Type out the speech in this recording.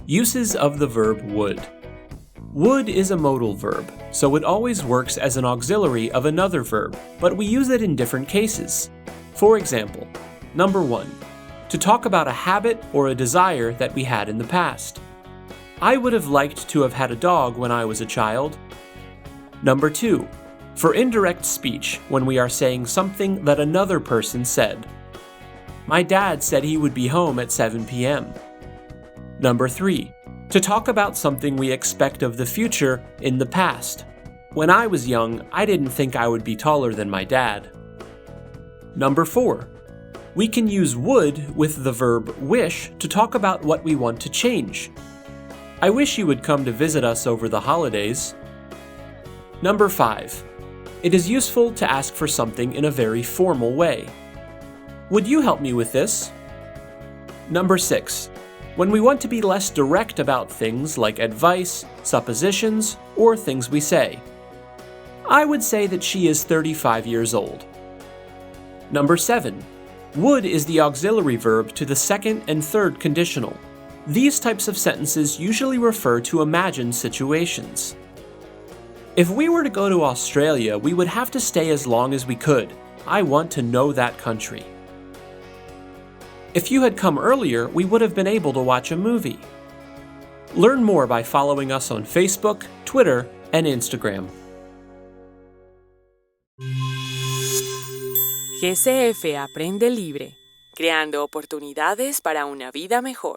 Uses of the verb would. Would is a modal verb, so it always works as an auxiliary of another verb, but we use it in different cases. For example, number 1, to talk about a habit or a desire that we had in the past. I would have liked to have had a dog when I was a child. Number 2, for indirect speech when we are saying something that another person said. My dad said he would be home at 7 p.m. Number 3, to talk about something we expect of the future in the past. When I was young, I didn't think I would be taller than my dad. Number 4, we can use would with the verb wish to talk about what we want to change. I wish you would come to visit us over the holidays. Number 5, it is useful to ask for something in a very formal way. Would you help me with this? Number 6, when we want to be less direct about things like advice, suppositions, or things we say. I would say that she is 35 years old. Number 7, would is the auxiliary verb to the second and third conditional. These types of sentences usually refer to imagined situations. If we were to go to Australia, we would have to stay as long as we could. I want to know that country. If you had come earlier, we would have been able to watch a movie. Learn more by following us on Facebook, Twitter, and Instagram. GCF Aprende Libre, creando oportunidades para una vida mejor.